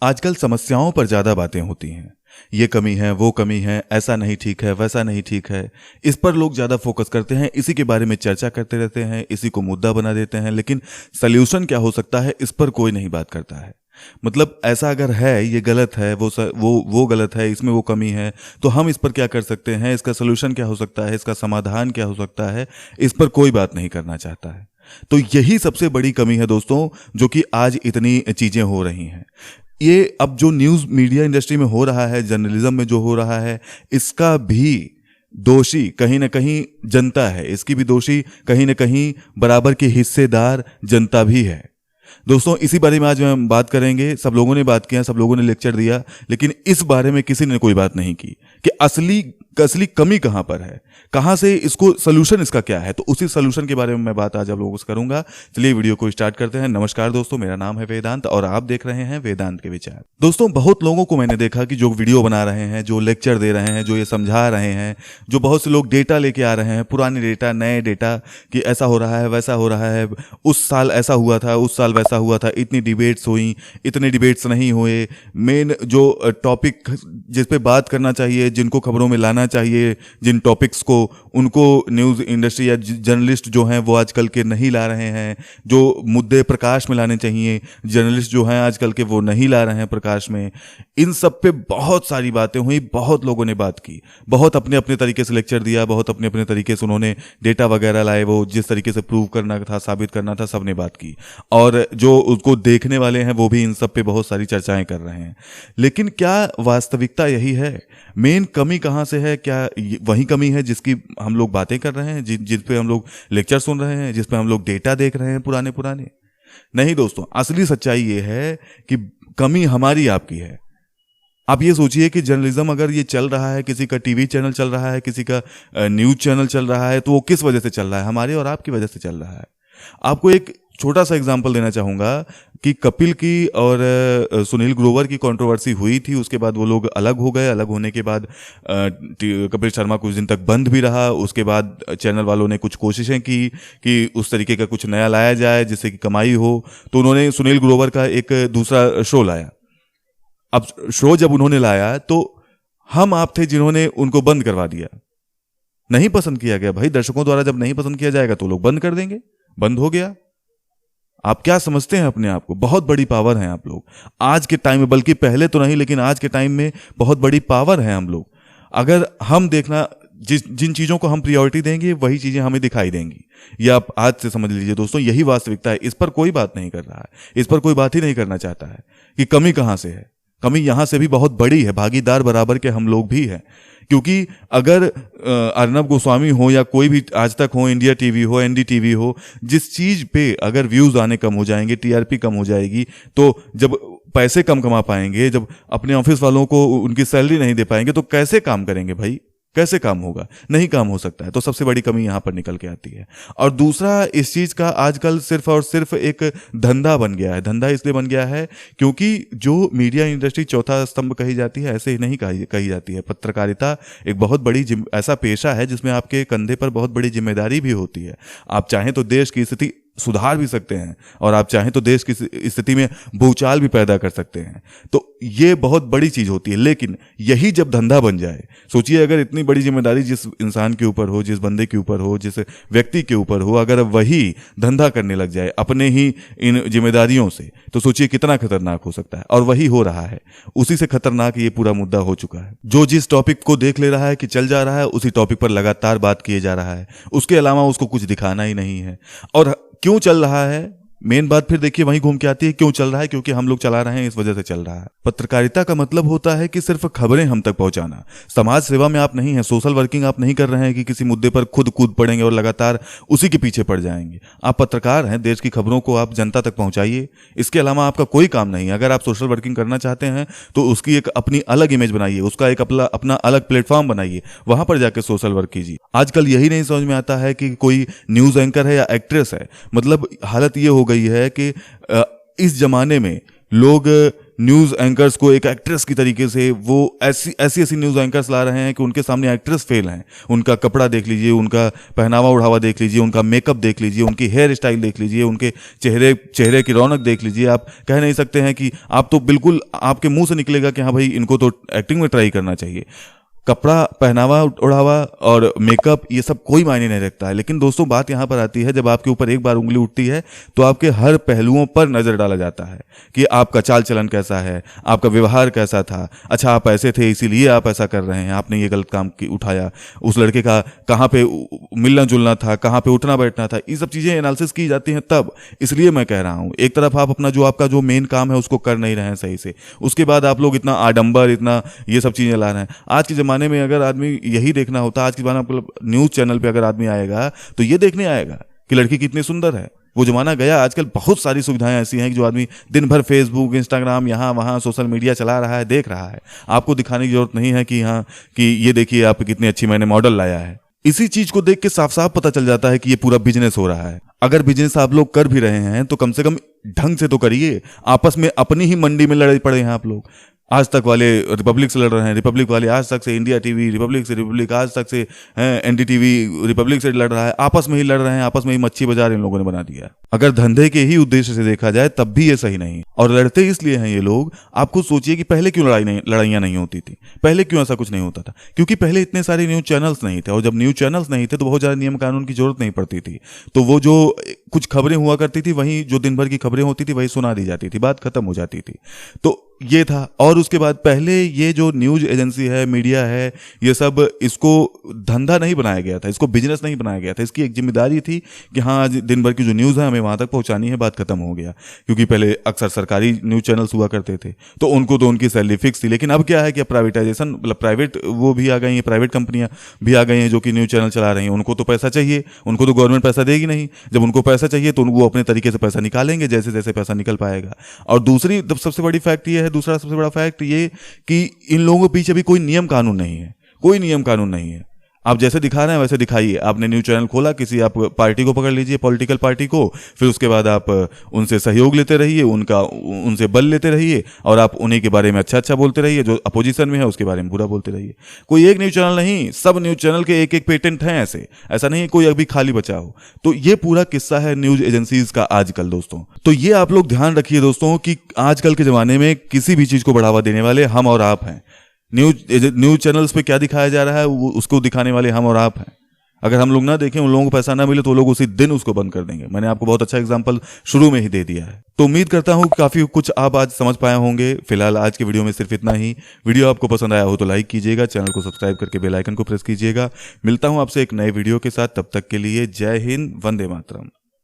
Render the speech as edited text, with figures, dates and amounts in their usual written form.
आजकल समस्याओं पर ज़्यादा बातें होती हैं। ये कमी है, वो कमी है, ऐसा नहीं ठीक है, वैसा नहीं ठीक है। इस पर लोग ज़्यादा फोकस करते हैं, इसी के बारे में चर्चा करते रहते हैं, इसी को मुद्दा बना देते हैं। लेकिन सल्यूशन क्या हो सकता है, इस पर कोई नहीं बात करता है। मतलब ऐसा अगर है, ये गलत है, वो गलत है, इसमें वो कमी है, तो हम इस पर क्या कर सकते हैं, इसका सल्यूशन क्या हो सकता है, इसका समाधान क्या हो सकता है, इस पर कोई बात नहीं करना चाहता है। तो यही सबसे बड़ी कमी है दोस्तों, जो कि आज इतनी चीज़ें हो रही हैं। ये अब जो न्यूज़ मीडिया इंडस्ट्री में हो रहा है, जर्नलिज्म में जो हो रहा है, इसका भी दोषी कहीं ना कहीं जनता है। इसकी भी दोषी कहीं ना कहीं बराबर की हिस्सेदार जनता भी है। दोस्तों, इसी बारे में आज हम बात करेंगे। सब लोगों ने बात किया, सब लोगों ने लेक्चर दिया, लेकिन इस बारे में किसी ने कोई बात नहीं की कि असली कमी कहां पर है, कहां से इसको सोल्यूशन इसका क्या है। तो उसी सोल्यूशन के बारे में मैं बात आज आप लोगों से करूंगा। चलिए वीडियो को स्टार्ट करते हैं। नमस्कार दोस्तों, मेरा नाम है वेदांत और आप देख रहे हैं वेदांत के विचार। दोस्तों, बहुत लोगों को मैंने देखा कि जो वीडियो बना रहे हैं, जो लेक्चर दे रहे हैं, जो ये समझा रहे हैं, जो बहुत से लोग डेटा लेके आ रहे हैं, पुराने डेटा, नए डेटा, कि ऐसा हो रहा है, वैसा हो रहा है, उस साल ऐसा हुआ था, उस साल वैसा हुआ था, इतनी डिबेट्स हुई, इतने डिबेट्स नहीं हुए। मेन जो टॉपिक जिस पे बात करना चाहिए, जिनको खबरों में लाना चाहिए, जिन टॉपिक्स को, उनको न्यूज़ इंडस्ट्री या जर्नलिस्ट जो हैं वो आजकल के नहीं ला रहे हैं। जो मुद्दे प्रकाश में लाने चाहिए, जर्नलिस्ट जो हैं आजकल के वो नहीं ला रहे हैं प्रकाश में। इन सब पे बहुत सारी बातें हुई, बहुत लोगों ने बात की, बहुत अपने अपने तरीके से लेक्चर दिया, बहुत अपने अपने तरीके से उन्होंने डेटा वगैरह लाए, वो जिस तरीके से प्रूव करना था, साबित करना था, सबने बात की। और जो उसको देखने वाले हैं वो भी इन सब पे बहुत सारी चर्चाएं कर रहे हैं। लेकिन क्या वास्तविकता यही है? मेन कमी कहाँ से है? क्या वही कमी है जिसकी हम लोग बातें कर रहे हैं, जिस पे हम लोग लेक्चर सुन रहे हैं, जिस पे हम लोग डेटा देख रहे हैं पुराने? नहीं दोस्तों, असली सच्चाई ये है कि कमी हमारी आपकी है। आप ये सोचिए कि जर्नलिज्म अगर ये चल रहा है, किसी का टीवी चैनल चल रहा है, किसी का न्यूज चैनल चल रहा है, तो वो किस वजह से चल रहा है? हमारे और आपकी वजह से चल रहा है। आपको एक छोटा सा एग्जांपल देना चाहूंगा कि कपिल की और सुनील ग्रोवर की कंट्रोवर्सी हुई थी। उसके बाद वो लोग अलग हो गए। अलग होने के बाद कपिल शर्मा कुछ दिन तक बंद भी रहा। उसके बाद चैनल वालों ने कुछ कोशिशें की कि उस तरीके का कुछ नया लाया जाए जिससे कि कमाई हो, तो उन्होंने सुनील ग्रोवर का एक दूसरा शो लाया। अब शो जब उन्होंने लाया तो हम आप थे जिन्होंने उनको बंद करवा दिया। नहीं पसंद किया गया भाई, दर्शकों द्वारा जब नहीं पसंद किया जाएगा तो लोग बंद कर देंगे। बंद हो गया। आप क्या समझते हैं अपने आप को? बहुत बड़ी पावर है आप लोग आज के टाइम में, बल्कि पहले तो नहीं लेकिन आज के टाइम में बहुत बड़ी पावर है हम लोग। अगर हम देखना, जिन चीज़ों को हम प्रायोरिटी देंगे वही चीज़ें हमें दिखाई देंगी। ये आप आज से समझ लीजिए दोस्तों, यही वास्तविकता है। इस पर कोई बात नहीं कर रहा है, इस पर कोई बात ही नहीं करना चाहता है कि कमी कहाँ से है। कमी यहां से भी बहुत बड़ी है, भागीदार बराबर के हम लोग भी हैं। क्योंकि अगर अर्नब गोस्वामी हो या कोई भी आज तक हो, इंडिया टीवी हो, एनडीटीवी हो, जिस चीज पे अगर व्यूज आने कम हो जाएंगे, टीआरपी कम हो जाएगी, तो जब पैसे कम कमा पाएंगे, जब अपने ऑफिस वालों को उनकी सैलरी नहीं दे पाएंगे, तो कैसे काम करेंगे भाई? कैसे काम होगा? नहीं काम हो सकता है। तो सबसे बड़ी कमी यहां पर निकल के आती है। और दूसरा, इस चीज का आजकल सिर्फ और सिर्फ एक धंधा बन गया है। धंधा इसलिए बन गया है क्योंकि जो मीडिया इंडस्ट्री चौथा स्तंभ कही जाती है, ऐसे ही नहीं कही जाती है। पत्रकारिता एक बहुत बड़ी ऐसा पेशा है जिसमें आपके कंधे पर बहुत बड़ी जिम्मेदारी भी होती है। आप चाहें तो देश की स्थिति सुधार भी सकते हैं और आप चाहें तो देश की स्थिति में भूचाल भी पैदा कर सकते हैं। तो ये बहुत बड़ी चीज होती है। लेकिन यही जब धंधा बन जाए, सोचिए अगर इतनी बड़ी जिम्मेदारी जिस इंसान के ऊपर हो, जिस बंदे के ऊपर हो, जिस व्यक्ति के ऊपर हो, अगर वही धंधा करने लग जाए अपने ही इन जिम्मेदारियों से, तो सोचिए कितना खतरनाक हो सकता है। और वही हो रहा है। उसी से खतरनाक ये पूरा मुद्दा हो चुका है। जो जिस टॉपिक को देख ले रहा है कि चल जा रहा है, उसी टॉपिक पर लगातार बात किए जा रहा है। उसके अलावा उसको कुछ दिखाना ही नहीं है। और क्यों चल रहा है? मेन बात फिर देखिए वहीं घूम के आती है। क्यों चल रहा है? क्योंकि हम लोग चला रहे हैं, इस वजह से चल रहा है। पत्रकारिता का मतलब होता है कि सिर्फ खबरें हम तक पहुंचाना। समाज सेवा में आप नहीं है, सोशल वर्किंग आप नहीं कर रहे हैं कि किसी मुद्दे पर खुद कूद पड़ेंगे और लगातार उसी के पीछे पड़ जाएंगे। आप पत्रकार हैं, देश की खबरों को आप जनता तक पहुंचाइए। इसके अलावा आपका कोई काम नहीं है। अगर आप सोशल वर्किंग करना चाहते हैं तो उसकी एक अपनी अलग इमेज बनाइए, उसका एक अपना अलग प्लेटफॉर्म बनाइए, वहां पर जाकर सोशल वर्क कीजिए। आजकल यही नहीं समझ में आता है कि कोई न्यूज एंकर है या एक्ट्रेस है। मतलब हालत ये हो गई है कि इस जमाने में लोग न्यूज़ एंकर्स को एक एक्ट्रेस की तरीके से वो ऐसी ऐसी न्यूज़ एंकर्स ला रहे हैं कि उनके सामने एक्ट्रेस फेल हैं। उनका कपड़ा देख लीजिए, उनका पहनावा उढ़ावा देख लीजिए, उनका मेकअप देख लीजिए, उनकी हेयर स्टाइल देख लीजिए, उनके चेहरे की रौनक देख लीजिए। आप कह नहीं सकते हैं कि आप तो बिल्कुल आपके मुंह से निकलेगा कि हाँ भाई इनको तो एक्टिंग में ट्राई करना चाहिए। कपड़ा पहनावा उढ़ावा और मेकअप ये सब कोई मायने नहीं रखता है। लेकिन दोस्तों बात यहाँ पर आती है, जब आपके ऊपर एक बार उंगली उठती है तो आपके हर पहलुओं पर नजर डाला जाता है कि आपका चाल चलन कैसा है, आपका व्यवहार कैसा था। अच्छा आप ऐसे थे इसीलिए आप ऐसा कर रहे हैं, आपने ये गलत काम उठाया। उस लड़के का कहाँ पे मिलना जुलना था, कहाँ पे उठना बैठना था, ये सब चीजें एनालिसिस की जाती हैं तब। इसलिए मैं कह रहा हूँ एक तरफ आप अपना जो आपका जो मेन काम है उसको कर नहीं रहे हैं सही से, उसके बाद आप लोग इतना आडंबर इतना ये सब चीजें ला रहे हैं। आज के जमाने में अगर आदमी यही देखना होता, आज के जमाने में न्यूज चैनल पे अगर आदमी आएगा तो ये देखने आएगा कि लड़की कितनी सुंदर है। वो जमाना गया। आजकल बहुत सारी सुविधाएं ऐसी हैं कि जो आदमी दिन भर फेसबुक इंस्टाग्राम यहाँ वहाँ सोशल मीडिया चला रहा है, देख रहा है। आपको दिखाने की जरूरत नहीं है कि हाँ कि ये देखिए आप कितनी अच्छी मैंने मॉडल लाया है। इसी चीज को देख के साफ साफ पता चल जाता है कि ये पूरा बिजनेस हो रहा है। अगर बिजनेस आप लोग कर भी रहे हैं तो कम से कम ढंग से तो करिए। आपस में अपनी ही मंडी में लड़े पड़े हैं आप लोग। आज तक वाले रिपब्लिक से लड़ रहे हैं, रिपब्लिक वाले आज तक से, इंडिया टीवी रिपब्लिक से, रिपब्लिक आज तक से, एनडीटीवी रिपब्लिक से लड़ रहा है। आपस में ही लड़ रहे हैं, आपस में ही मच्छी बाजार इन लोगों ने बना दिया। अगर धंधे के ही उद्देश्य से देखा जाए तब भी ये सही नहीं। और लड़ते इसलिए हैं ये लोग। आप खुद सोचिए कि पहले क्यों लड़ाइयाँ नहीं होती थी, पहले क्यों ऐसा कुछ नहीं होता था? क्योंकि पहले इतने सारे न्यूज चैनल्स नहीं थे, और जब न्यूज चैनल्स नहीं थे तो बहुत ज्यादा नियम कानून की जरूरत नहीं पड़ती थी। तो वो जो कुछ खबरें हुआ करती थी, वही जो दिन भर की खबरें होती थी वही सुना दी जाती थी, बात खत्म हो जाती थी। तो ये था। और उसके बाद पहले ये जो न्यूज एजेंसी है, मीडिया है, ये सब इसको धंधा नहीं बनाया गया था, इसको बिजनेस नहीं बनाया गया था। इसकी एक जिम्मेदारी थी कि हाँ आज दिन भर की जो न्यूज़ है हमें वहां तक पहुंचानी है, बात खत्म हो गया। क्योंकि पहले अक्सर सरकारी न्यूज चैनल्स हुआ करते थे तो उनको तो उनकी सैलरी फिक्स थी। लेकिन अब क्या है कि प्राइवेटाइजेशन, मतलब प्राइवेट वो भी आ गई हैं, प्राइवेट कंपनियां भी आ गई हैं जो कि न्यूज चैनल चला रही हैं। उनको तो पैसा चाहिए, उनको तो गवर्नमेंट पैसा देगी नहीं। जब उनको पैसा चाहिए तो वो अपने तरीके से पैसा निकालेंगे, जैसे जैसे पैसा निकल पाएगा। और दूसरी सबसे बड़ी फैक्ट ये है, दूसरा सबसे बड़ा फैक्ट ये कि इन लोगों के पीछे भी कोई नियम कानून नहीं है, कोई नियम कानून नहीं है। आप जैसे दिखा रहे हैं वैसे दिखाइए। आपने न्यूज चैनल खोला, किसी आप पार्टी को पकड़ लीजिए, पॉलिटिकल पार्टी को, फिर उसके बाद आप उनसे सहयोग लेते रहिए, उनसे बल लेते रहिए, और आप उन्हीं के बारे में अच्छा अच्छा बोलते रहिए। जो अपोजिशन में है उसके बारे में बुरा बोलते रहिए। कोई एक न्यूज चैनल नहीं, सब न्यूज चैनल के एक एक पेटेंट हैं ऐसा नहीं कोई अभी खाली बचा हो। तो ये पूरा किस्सा है न्यूज एजेंसीज का आजकल दोस्तों। तो ये आप लोग ध्यान रखिए दोस्तों कि आजकल के जमाने में किसी भी चीज को बढ़ावा देने वाले हम और आप हैं। न्यूज चैनल्स पे क्या दिखाया जा रहा है उसको दिखाने वाले हम और आप हैं। अगर हम लोग ना देखें, उन लोगों को पैसा ना मिले तो वो लोग उसी दिन उसको बंद कर देंगे। मैंने आपको बहुत अच्छा एग्जांपल शुरू में ही दे दिया है। तो उम्मीद करता हूं काफी कुछ आप आज समझ पाए होंगे। फिलहाल आज के वीडियो में सिर्फ इतना ही। वीडियो आपको पसंद आया हो तो लाइक कीजिएगा, चैनल को सब्सक्राइब करके बेल आइकन को प्रेस कीजिएगा। मिलता हूं आपसे एक नए वीडियो के साथ, तब तक के लिए जय हिंद, वंदे मातरम।